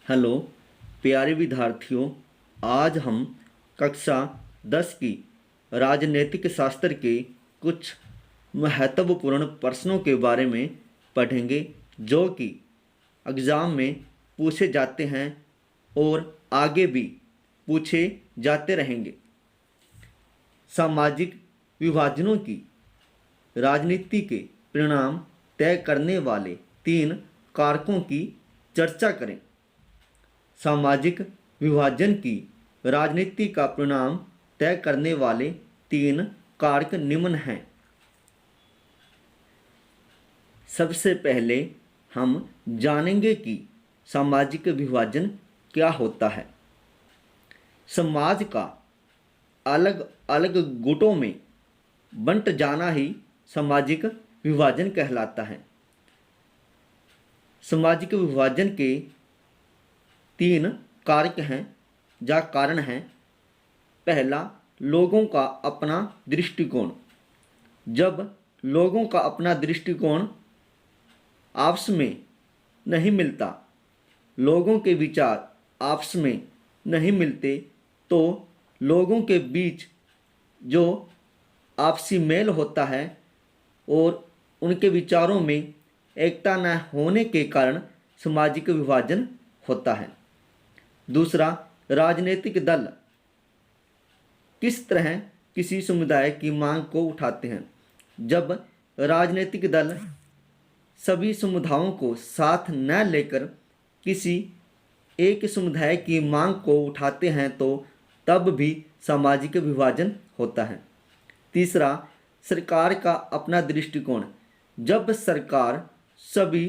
Hello प्यारे विद्यार्थियों, आज हम कक्षा 10 की राजनीतिक शास्त्र के कुछ महत्वपूर्ण प्रश्नों के बारे में पढ़ेंगे जो कि एग्ज़ाम में पूछे जाते हैं और आगे भी पूछे जाते रहेंगे। सामाजिक विभाजनों की राजनीति के परिणाम तय करने वाले 3 कारकों की चर्चा करें। सामाजिक विभाजन की राजनीति का परिणाम तय करने वाले 3 कारक निम्न हैं। सबसे पहले हम जानेंगे कि सामाजिक विभाजन क्या होता है। समाज का अलग अलग गुटों में बंट जाना ही सामाजिक विभाजन कहलाता है। सामाजिक विभाजन के 3 कारक हैं या कारण हैं। पहला, लोगों का अपना दृष्टिकोण। जब लोगों का अपना दृष्टिकोण आपस में नहीं मिलता, लोगों के विचार आपस में नहीं मिलते, तो लोगों के बीच जो आपसी मेल होता है और उनके विचारों में एकता न होने के कारण सामाजिक विभाजन होता है। दूसरा, राजनीतिक दल किस तरह किसी समुदाय की मांग को उठाते हैं। जब राजनीतिक दल सभी समुदायों को साथ न लेकर किसी एक समुदाय की मांग को उठाते हैं तो तब भी सामाजिक विभाजन होता है। तीसरा, सरकार का अपना दृष्टिकोण। जब सरकार सभी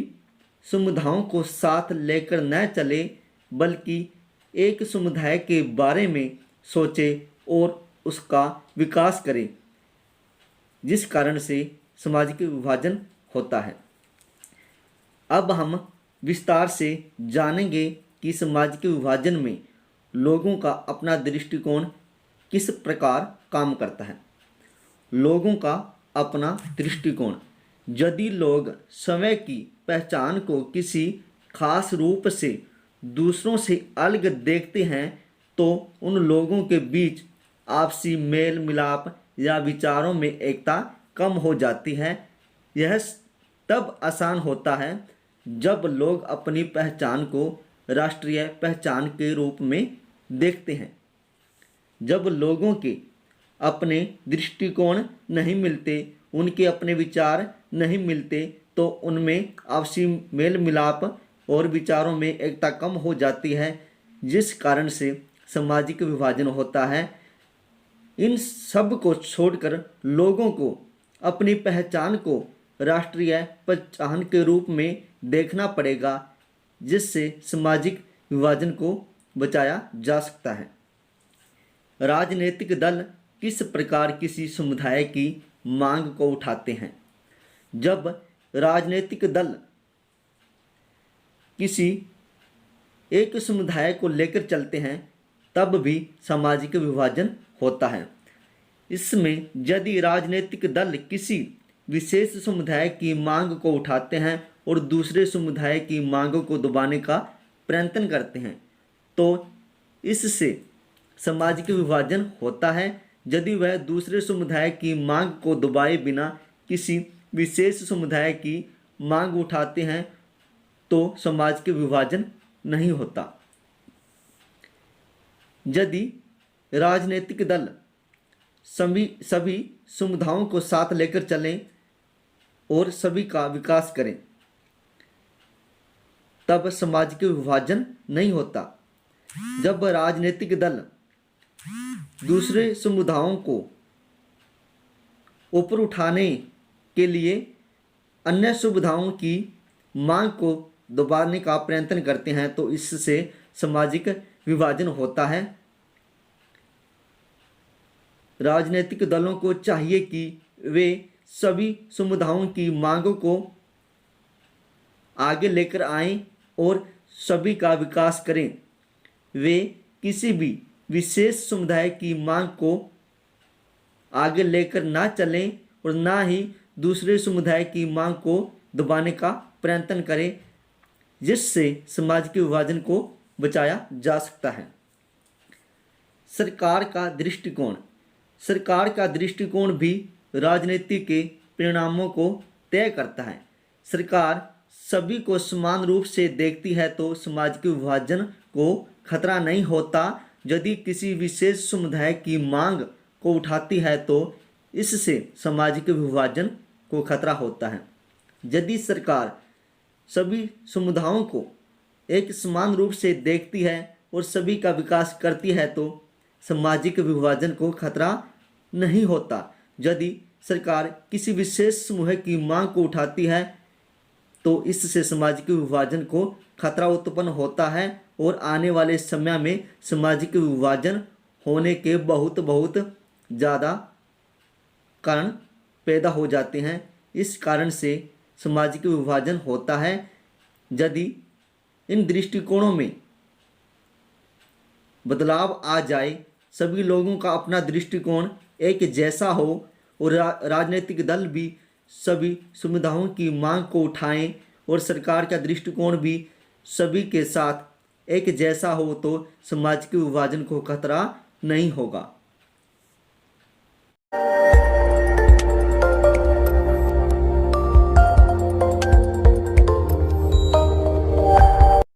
समुदायों को साथ लेकर न चले बल्कि एक समुदाय के बारे में सोचे और उसका विकास करे, जिस कारण से सामाजिक विभाजन होता है। अब हम विस्तार से जानेंगे कि सामाजिक विभाजन में लोगों का अपना दृष्टिकोण किस प्रकार काम करता है। लोगों का अपना दृष्टिकोण। यदि लोग स्वयं की पहचान को किसी खास रूप से दूसरों से अलग देखते हैं तो उन लोगों के बीच आपसी मेल मिलाप या विचारों में एकता कम हो जाती है। यह तब आसान होता है जब लोग अपनी पहचान को राष्ट्रीय पहचान के रूप में देखते हैं। जब लोगों के अपने दृष्टिकोण नहीं मिलते, उनके अपने विचार नहीं मिलते, तो उनमें आपसी मेल मिलाप और विचारों में एकता कम हो जाती है, जिस कारण से सामाजिक विभाजन होता है। इन सब को छोड़कर लोगों को अपनी पहचान को राष्ट्रीय पहचान के रूप में देखना पड़ेगा, जिससे सामाजिक विभाजन को बचाया जा सकता है। राजनीतिक दल किस प्रकार किसी समुदाय की मांग को उठाते हैं। जब राजनीतिक दल किसी एक समुदाय को लेकर चलते हैं तब भी सामाजिक विभाजन होता है। इसमें यदि राजनीतिक दल किसी विशेष समुदाय की मांग को उठाते हैं और दूसरे समुदाय की मांगों को दबाने का प्रयत्न करते हैं तो इससे सामाजिक विभाजन होता है। यदि वह दूसरे समुदाय की मांग को दबाए बिना किसी विशेष समुदाय की मांग उठाते हैं तो सामाजिक विभाजन नहीं होता। यदि राजनीतिक दल सभी समुदायों को साथ लेकर चलें और सभी का विकास करें तब सामाजिक विभाजन नहीं होता। जब राजनीतिक दल दूसरे समुदायों को ऊपर उठाने के लिए अन्य समुदायों की मांग को दबाने का प्रयत्न करते हैं तो इससे सामाजिक विभाजन होता है। राजनीतिक दलों को चाहिए कि वे सभी समुदायों की मांगों को आगे लेकर आएं और सभी का विकास करें। वे किसी भी विशेष समुदाय की मांग को आगे लेकर ना चलें और ना ही दूसरे समुदाय की मांग को दबाने का प्रयत्न करें, जिससे सामाजिक विभाजन को बचाया जा सकता है। सरकार का दृष्टिकोण। सरकार का दृष्टिकोण भी राजनीति के परिणामों को तय करता है। सरकार सभी को समान रूप से देखती है तो सामाजिक विभाजन को खतरा नहीं होता। यदि किसी विशेष समुदाय की मांग को उठाती है तो इससे सामाजिक विभाजन को खतरा होता है। यदि सरकार सभी समुदायों को एक समान रूप से देखती है और सभी का विकास करती है तो सामाजिक विभाजन को खतरा नहीं होता। यदि सरकार किसी विशेष समूह की मांग को उठाती है तो इससे सामाजिक विभाजन को खतरा उत्पन्न होता है और आने वाले समय में सामाजिक विभाजन होने के बहुत ज़्यादा कारण पैदा हो जाते हैं। इस कारण से सामाजिक विभाजन होता है। यदि इन दृष्टिकोणों में बदलाव आ जाए, सभी लोगों का अपना दृष्टिकोण एक जैसा हो और राजनीतिक दल भी सभी समुदायों की मांग को उठाएं और सरकार का दृष्टिकोण भी सभी के साथ एक जैसा हो तो सामाजिक विभाजन को खतरा नहीं होगा।